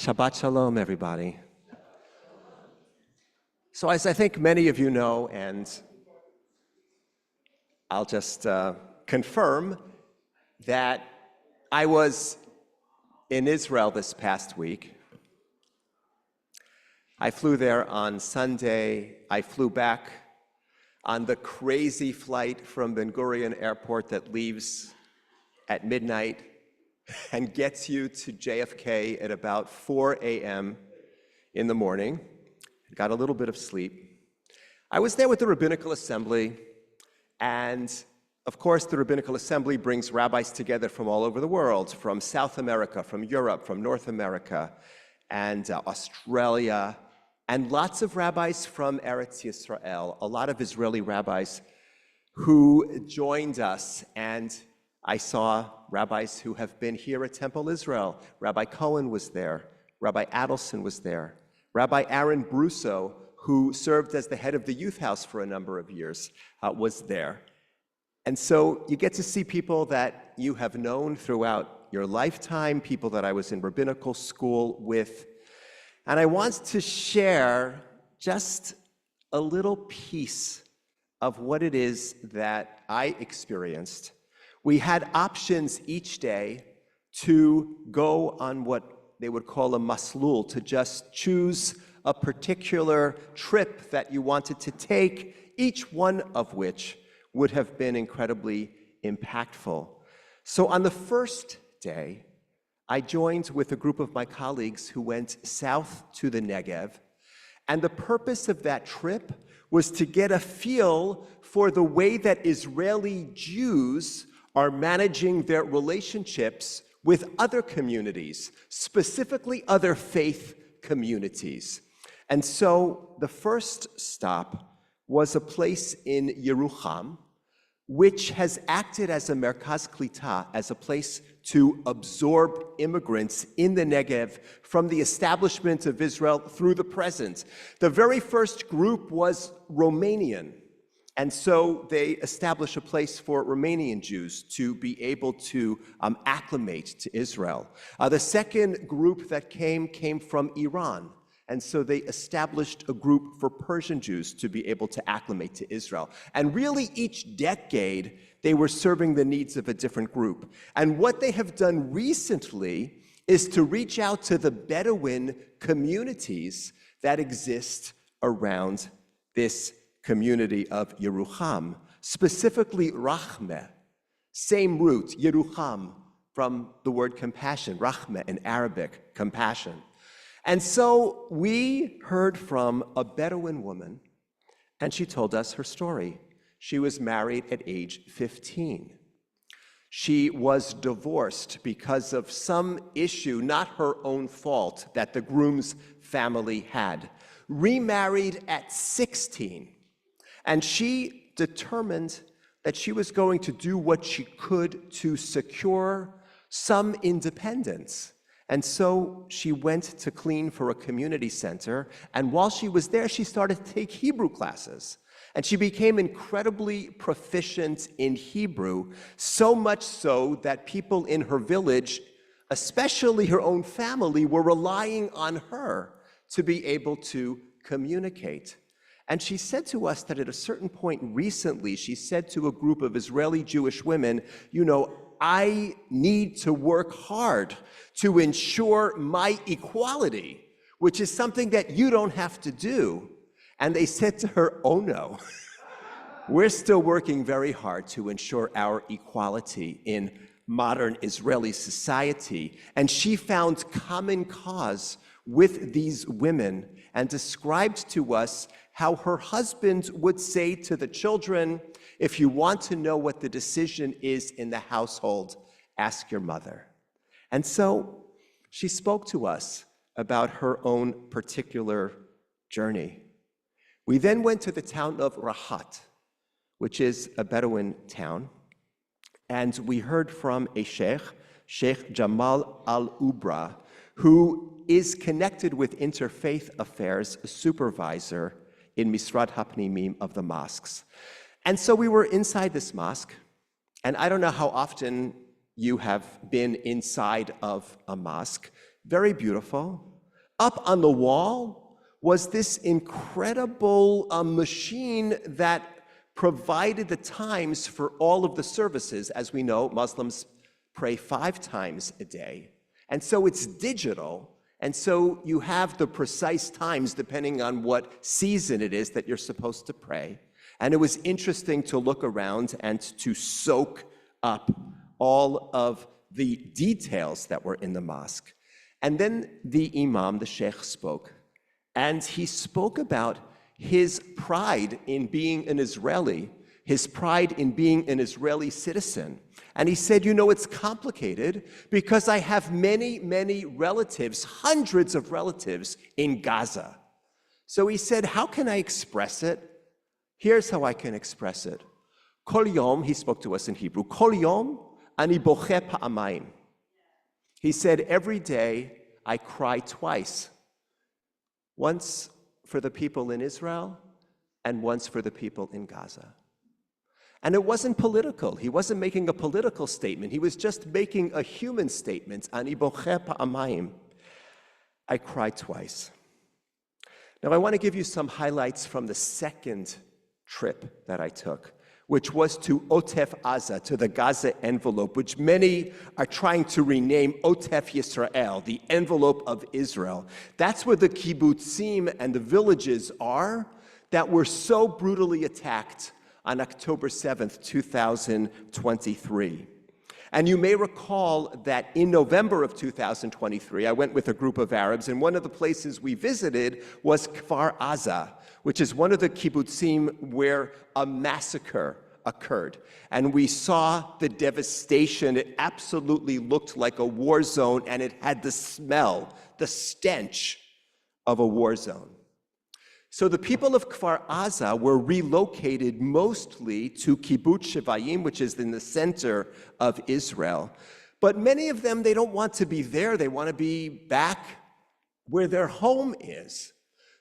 Shabbat Shalom, everybody. So as I think many of you know, and I'll just confirm that I was in Israel this past week. I flew there on Sunday. I flew back on the crazy flight from Ben Gurion Airport that leaves at midnight and gets you to JFK at about 4 a.m. in the morning. Got a little bit of sleep. I was there with the Rabbinical Assembly, and of course the Rabbinical Assembly brings rabbis together from all over the world, from South America, from Europe, from North America, and Australia, and lots of rabbis from Eretz Yisrael, a lot of Israeli rabbis who joined us, and I saw rabbis who have been here at Temple Israel. Rabbi Cohen was there, Rabbi Adelson was there, Rabbi Aaron Brusso, who served as the head of the youth house for a number of years, was there. And so you get to see people that you have known throughout your lifetime, people that I was in rabbinical school with. And I want to share just a little piece of what it is that I experienced. We had options each day to go on what they would call a maslul, to just choose a particular trip that you wanted to take, each one of which would have been incredibly impactful. So on the first day, I joined with a group of my colleagues who went south to the Negev, and the purpose of that trip was to get a feel for the way that Israeli Jews are managing their relationships with other communities, specifically other faith communities. And so the first stop was a place in Yerucham, which has acted as a Merkaz Klita, as a place to absorb immigrants in the Negev from the establishment of Israel through the present. The very first group was Romanian, and so they established a place for Romanian Jews to be able to acclimate to Israel. The second group that came from Iran, and so they established a group for Persian Jews to be able to acclimate to Israel. And really each decade, they were serving the needs of a different group. And what they have done recently is to reach out to the Bedouin communities that exist around this community of Yerucham, specifically Rachmeh, same root, Yerucham, from the word compassion, Rachmeh in Arabic, compassion. And so we heard from a Bedouin woman, and she told us her story. She was married at age 15. She was divorced because of some issue, not her own fault, that the groom's family had. Remarried at 16. And she determined that she was going to do what she could to secure some independence. And so she went to clean for a community center, and while she was there, she started to take Hebrew classes. And she became incredibly proficient in Hebrew, so much so that people in her village, especially her own family, were relying on her to be able to communicate. And she said to us that at a certain point recently, she said to a group of Israeli Jewish women, you know, I need to work hard to ensure my equality, which is something that you don't have to do. And they said to her, oh no, we're still working very hard to ensure our equality in modern Israeli society. And she found common cause with these women and described to us how her husband would say to the children, if you want to know what the decision is in the household, ask your mother. And so she spoke to us about her own particular journey. We then went to the town of Rahat, which is a Bedouin town, and we heard from a Sheikh Jamal Al-Ubra, who is connected with interfaith affairs, a supervisor in Misrad HaPnimim of the mosques. And so we were inside this mosque, and I don't know how often you have been inside of a mosque. Very beautiful, Up on the wall was this incredible machine that provided the times for all of the services. As we know, Muslims pray 5 times a day. And so it's digital. And so you have the precise times depending on what season it is that you're supposed to pray. And it was interesting to look around and to soak up all of the details that were in the mosque. And then the imam, the sheikh, spoke. And he spoke about his pride in being an Israeli, his pride in being an Israeli citizen. And he said, you know, it's complicated because I have many, many relatives, hundreds of relatives in Gaza. So he said, how can I express it? Here's how I can express it. Kol yom, he spoke to us in Hebrew, Kol yom ani boche pa'amayim. He said, every day I cry twice. Once for the people in Israel and once for the people in Gaza. And it wasn't political. He wasn't making a political statement. He was just making a human statement. Ani boche pa'amayim. I cry twice. Now I want to give you some highlights from the second trip that I took, which was to Otef Aza, to the Gaza envelope, which many are trying to rename Otef Yisrael, the envelope of Israel. That's where the kibbutzim and the villages are that were so brutally attacked on October 7th, 2023. And you may recall that in November of 2023, I went with a group of Arabs, and one of the places we visited was Kfar Aza, which is one of the kibbutzim where a massacre occurred. And we saw the devastation. It absolutely looked like a war zone, and it had the smell, the stench of a war zone. So the people of Kfar Aza were relocated mostly to Kibbutz Shevayim, which is in the center of Israel. But many of them, they don't want to be there. They want to be back where their home is.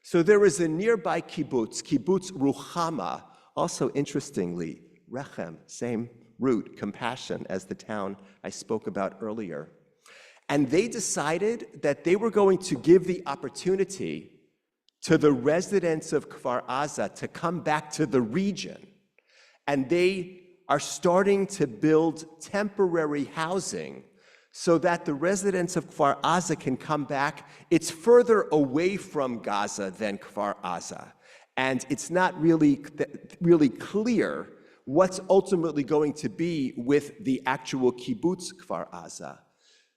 So there is a nearby kibbutz, Kibbutz Ruchama, also interestingly, Rechem, same root, compassion, as the town I spoke about earlier. And they decided that they were going to give the opportunity to the residents of Kfar Aza to come back to the region. And they are starting to build temporary housing so that the residents of Kfar Aza can come back. It's further away from Gaza than Kfar Aza. And it's not really clear what's ultimately going to be with the actual kibbutz Kfar Aza.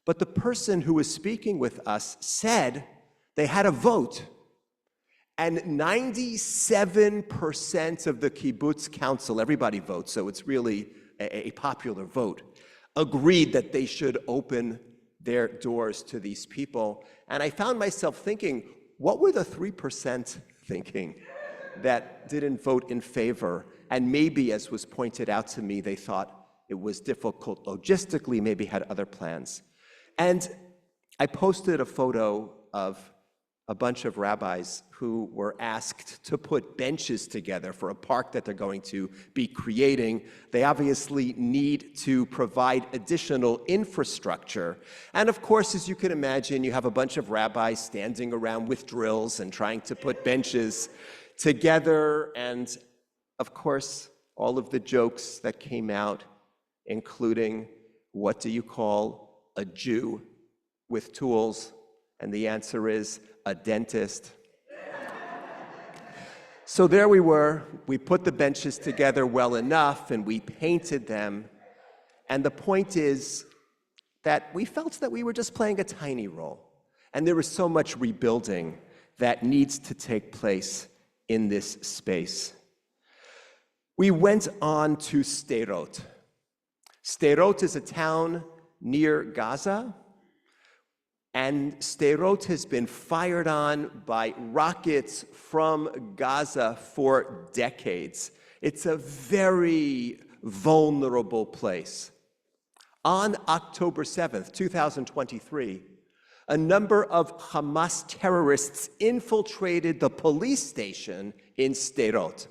But the person who was speaking with us said they had a vote. And 97% of the kibbutz council, everybody votes, so it's really a popular vote, agreed that they should open their doors to these people. And I found myself thinking, what were the 3% thinking that didn't vote in favor? And maybe, as was pointed out to me, they thought it was difficult logistically, maybe had other plans. And I posted a photo of a bunch of rabbis who were asked to put benches together for a park that they're going to be creating. They obviously need to provide additional infrastructure. And of course, as you can imagine, you have a bunch of rabbis standing around with drills and trying to put benches together. And of course, all of the jokes that came out, including, what do you call a Jew with tools? And the answer is a dentist. So there we were. We put the benches together well enough and we painted them. And the point is that we felt that we were just playing a tiny role. And there was so much rebuilding that needs to take place in this space. We went on to Sderot. Sderot is a town near Gaza. And Sderot has been fired on by rockets from Gaza for decades. It's a very vulnerable place. On October 7th, 2023, a number of Hamas terrorists infiltrated the police station in Sderot.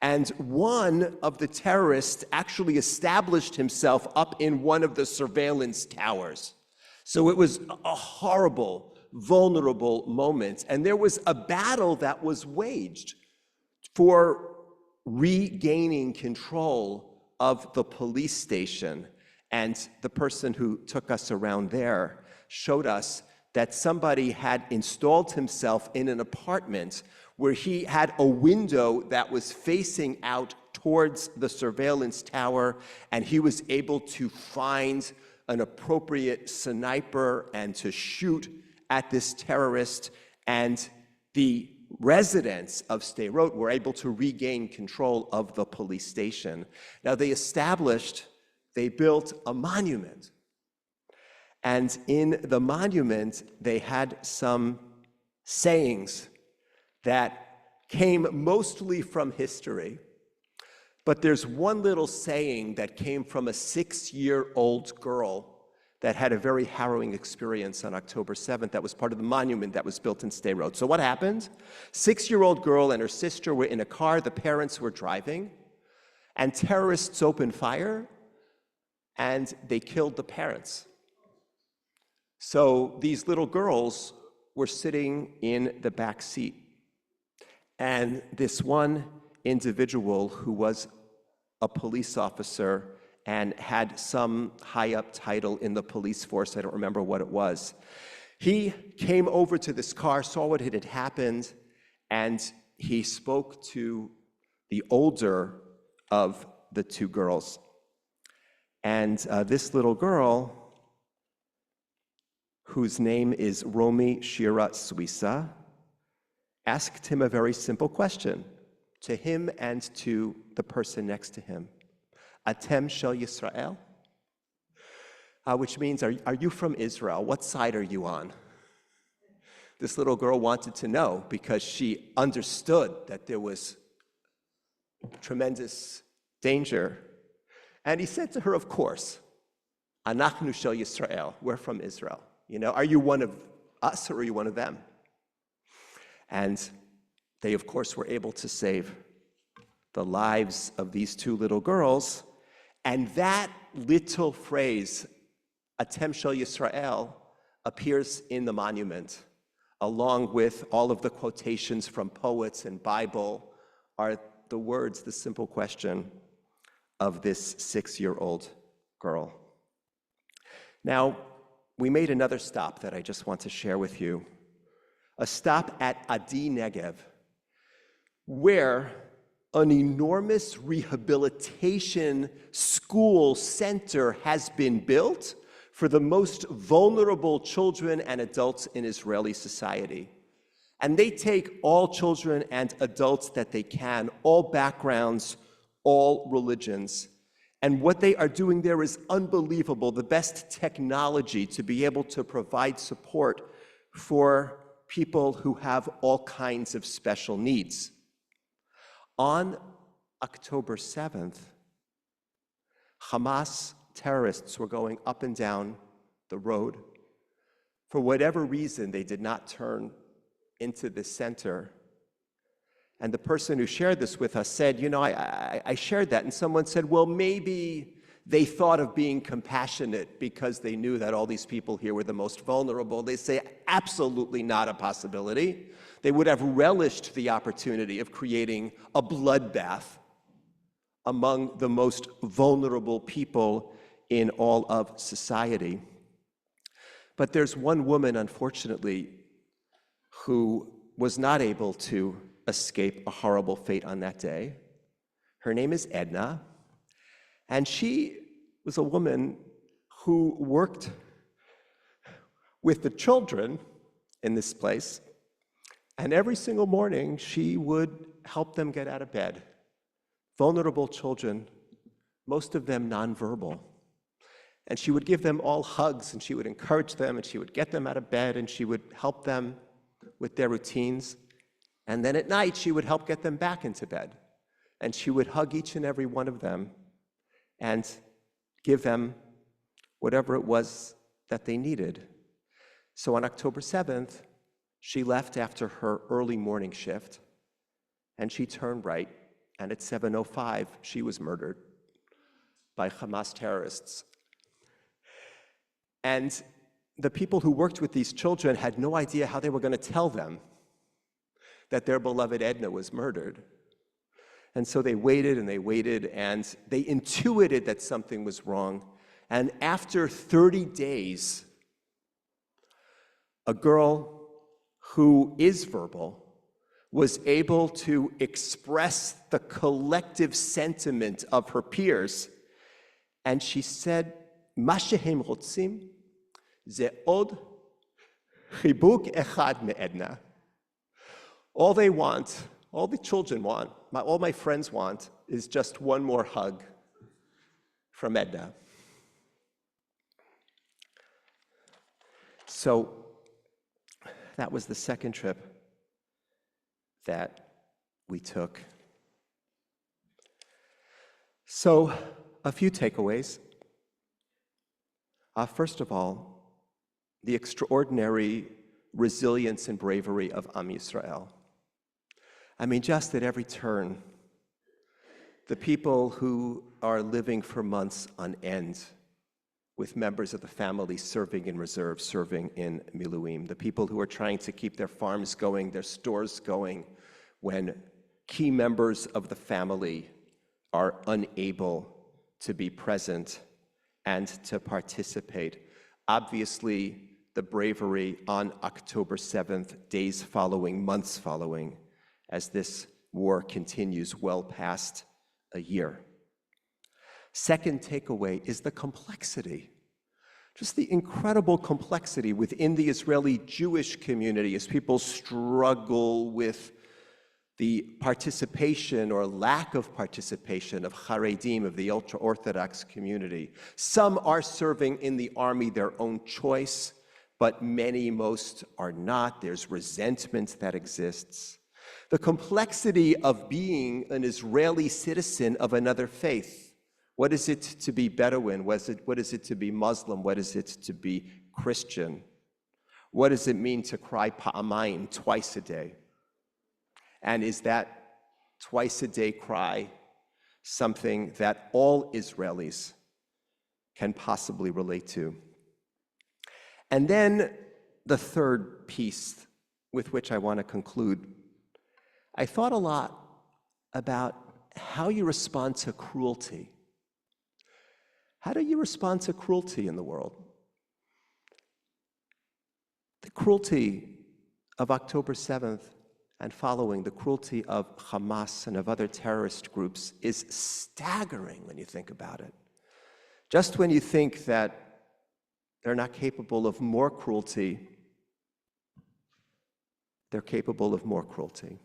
And one of the terrorists actually established himself up in one of the surveillance towers. So it was a horrible, vulnerable moments. And there was a battle that was waged for regaining control of the police station. And the person who took us around there showed us that somebody had installed himself in an apartment where he had a window that was facing out towards the surveillance tower, and he was able to find an appropriate sniper and to shoot at this terrorist, and the residents of Sderot were able to regain control of the police station. Now they built a monument, and in the monument they had some sayings that came mostly from history, but there's one little saying that came from a 6-year-old girl that had a very harrowing experience on October 7th that was part of the monument that was built in Sderot. So what happened? 6-year-old girl and her sister were in a car, the parents were driving, and terrorists opened fire, and they killed the parents. So these little girls were sitting in the back seat, and this one individual who was a police officer and had some high-up title in the police force, I don't remember what it was, he came over to this car, saw what had happened, and he spoke to the older of the two girls. And this little girl, whose name is Romy Shira Suisa, asked him a very simple question, to him and to the person next to him. Atem shel Yisrael? Which means, are you from Israel? What side are you on? This little girl wanted to know because she understood that there was tremendous danger. And he said to her, of course, Anachnu shel Yisrael, we're from Israel. You know, are you one of us or are you one of them? And they, of course, were able to save the lives of these two little girls. And that little phrase, Atem shel Yisrael, appears in the monument, along with all of the quotations from poets and Bible, are the words, the simple question of this 6-year-old girl. Now, we made another stop that I just want to share with you, a stop at Adi Negev, where an enormous rehabilitation school center has been built for the most vulnerable children and adults in Israeli society. And they take all children and adults that they can, all backgrounds, all religions. And what they are doing there is unbelievable, the best technology to be able to provide support for people who have all kinds of special needs. On October 7th, Hamas terrorists were going up and down the road. For whatever reason, they did not turn into the center. And the person who shared this with us said, you know, I shared that, and someone said, well, maybe they thought of being compassionate because they knew that all these people here were the most vulnerable. They say, absolutely not a possibility. They would have relished the opportunity of creating a bloodbath among the most vulnerable people in all of society. But there's one woman, unfortunately, who was not able to escape a horrible fate on that day. Her name is Edna, and she was a woman who worked with the children in this place, and every single morning she would help them get out of bed. Vulnerable children, most of them nonverbal. And she would give them all hugs, and she would encourage them, and she would get them out of bed, and she would help them with their routines. And then at night, she would help get them back into bed. And she would hug each and every one of them and give them whatever it was that they needed. So on October 7th, she left after her early morning shift, and she turned right, and at 7:05, she was murdered by Hamas terrorists. And the people who worked with these children had no idea how they were going to tell them that their beloved Edna was murdered. And so they waited and they intuited that something was wrong. And after 30 days, a girl who is verbal was able to express the collective sentiment of her peers. And she said, "Ma shehem rotzim ze od chibuk echad me'edna." All they want, all the children want, all my friends want, is just one more hug from Edna. So that was the second trip that we took. So a few takeaways. First of all, the extraordinary resilience and bravery of Am Yisrael. I mean, just at every turn, the people who are living for months on end with members of the family serving in reserve, serving in Miluim, the people who are trying to keep their farms going, their stores going, when key members of the family are unable to be present and to participate. Obviously, the bravery on October 7th, days following, months following, as this war continues well past a year. Second takeaway is the complexity, just the incredible complexity within the Israeli Jewish community as people struggle with the participation or lack of participation of Haredim, of the ultra-Orthodox community. Some are serving in the army their own choice, but most are not. There's resentment that exists. The complexity of being an Israeli citizen of another faith. What is it to be Bedouin? What is it to be Muslim? What is it to be Christian? What does it mean to cry pa'amayim, twice a day? And is that twice a day cry something that all Israelis can possibly relate to? And then the third piece with which I want to conclude. I thought a lot about how you respond to cruelty. How do you respond to cruelty in the world? The cruelty of October 7th and following, the cruelty of Hamas and of other terrorist groups is staggering when you think about it. Just when you think that they're not capable of more cruelty, they're capable of more cruelty.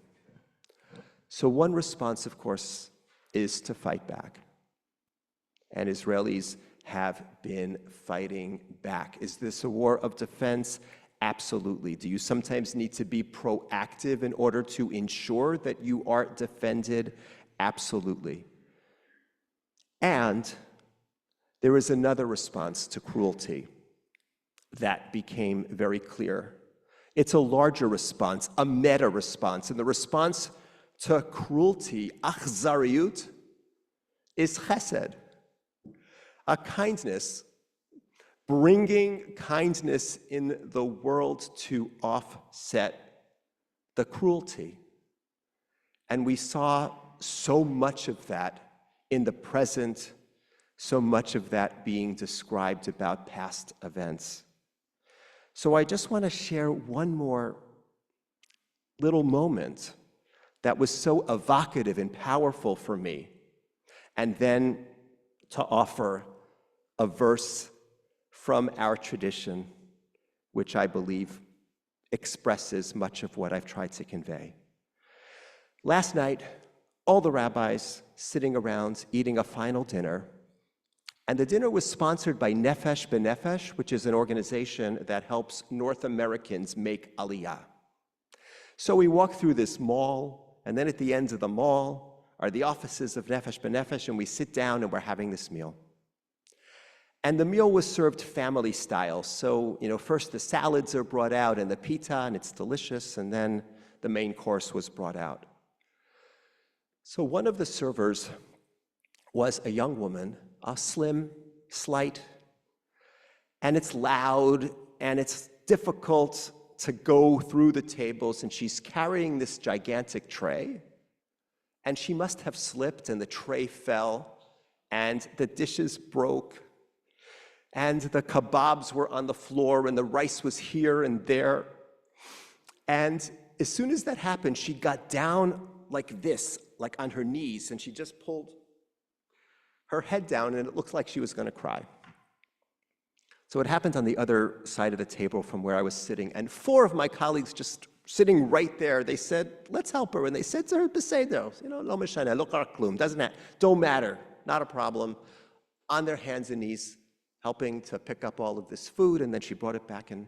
So one response, of course, is to fight back. And Israelis have been fighting back. Is this a war of defense? Absolutely. Do you sometimes need to be proactive in order to ensure that you are defended? Absolutely. And there is another response to cruelty that became very clear. It's a larger response, a meta response. And the response to cruelty, achzariut, is chesed, a kindness, bringing kindness in the world to offset the cruelty. And we saw so much of that in the present, so much of that being described about past events. So I just want to share one more little moment that was so evocative and powerful for me, and then to offer a verse from our tradition, which I believe expresses much of what I've tried to convey. Last night, all the rabbis sitting around eating a final dinner, and the dinner was sponsored by Nefesh B'Nefesh, which is an organization that helps North Americans make Aliyah. So we walk through this mall, and then at the ends of the mall are the offices of Nefesh B'Nefesh, and we sit down and we're having this meal. And the meal was served family style. So, first the salads are brought out and the pita, and it's delicious, and then the main course was brought out. So one of the servers was a young woman, slim, slight, and it's loud and it's difficult to go through the tables, and she's carrying this gigantic tray, and she must have slipped, and the tray fell, and the dishes broke, and the kebabs were on the floor, and the rice was here and there. And as soon as that happened, she got down like this, like on her knees, and she just pulled her head down, and it looked like she was going to cry. So it happened on the other side of the table from where I was sitting, and 4 of my colleagues just sitting right there, they said, let's help her. And they said to her, Beseder, lo meshana, lo qara klum, don't matter, not a problem. On their hands and knees, helping to pick up all of this food, and then she brought it back into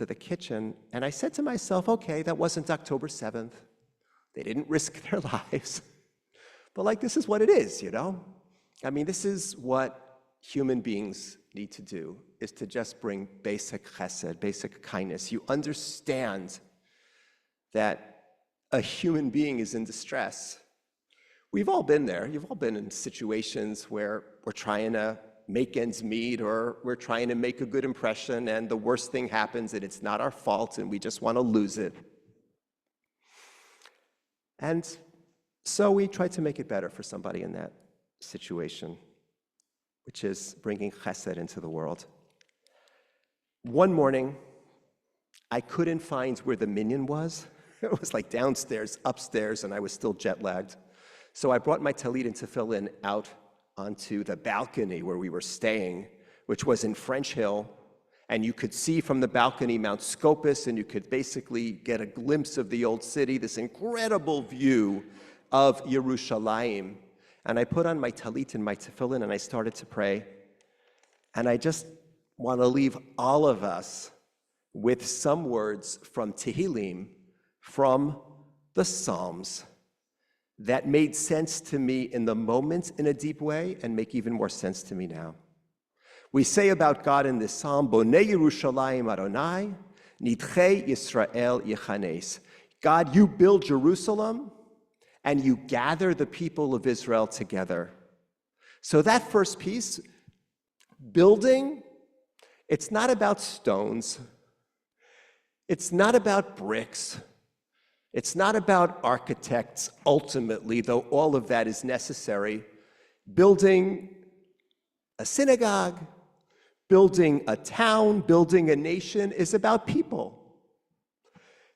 the kitchen. And I said to myself, okay, that wasn't October 7th. They didn't risk their lives. But this is what it is, I mean, this is what human beings need to do, is to just bring basic chesed, basic kindness. You understand that a human being is in distress. We've all been there. You've all been in situations where we're trying to make ends meet, or we're trying to make a good impression, and the worst thing happens, and it's not our fault, and we just want to lose it. And so we try to make it better for somebody in that situation, which is bringing chesed into the world. One morning, I couldn't find where the minyan was. It was downstairs, upstairs, and I was still jet-lagged. So I brought my talit and tefillin out onto the balcony where we were staying, which was in French Hill, and you could see from the balcony Mount Scopus, and you could basically get a glimpse of the old city, this incredible view of Yerushalayim. And I put on my talit and my tefillin, and I started to pray. And I just want to leave all of us with some words from Tehillim, from the Psalms, that made sense to me in the moment in a deep way and make even more sense to me now. We say about God in this psalm, Bonei Yerushalayim Adonai, Nidchei Yisrael Yechanes. God, you build Jerusalem, and you gather the people of Israel together. So that first piece, building, it's not about stones. It's not about bricks. It's not about architects, ultimately, though all of that is necessary. Building a synagogue, building a town, building a nation is about people.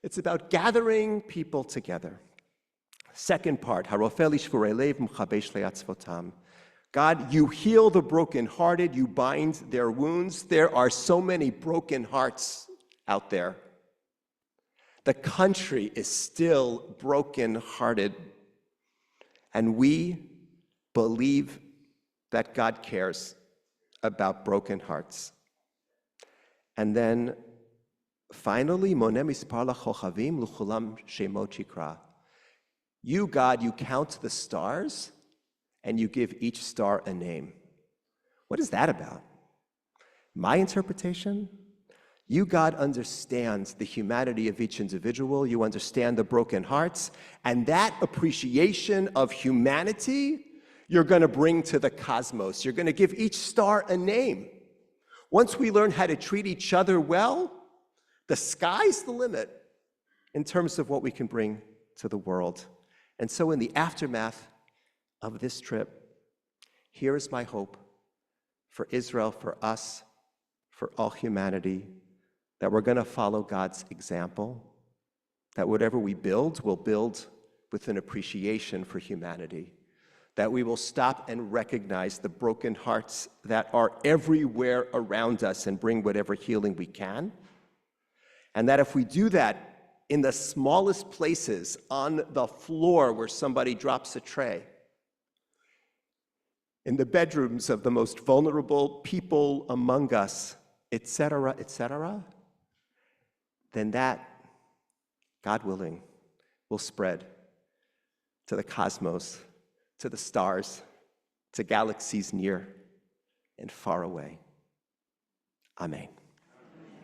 It's about gathering people together. Second part, God, you heal the brokenhearted, you bind their wounds. There are so many broken hearts out there. The country is still brokenhearted, and we believe that God cares about broken hearts. And then finally, you, God, you count the stars, and you give each star a name. What is that about? My interpretation? You, God, understand the humanity of each individual. You understand the broken hearts. And that appreciation of humanity, you're going to bring to the cosmos. You're going to give each star a name. Once we learn how to treat each other well, the sky's the limit in terms of what we can bring to the world. And so in the aftermath of this trip, here is my hope for Israel, for us, for all humanity, that we're going to follow God's example, that whatever we build, we'll build with an appreciation for humanity, that we will stop and recognize the broken hearts that are everywhere around us and bring whatever healing we can, and that if we do that in the smallest places, on the floor where somebody drops a tray, in the bedrooms of the most vulnerable people among us, etc., then that, God willing, will spread to the cosmos, to the stars, to galaxies near and far away. Amen.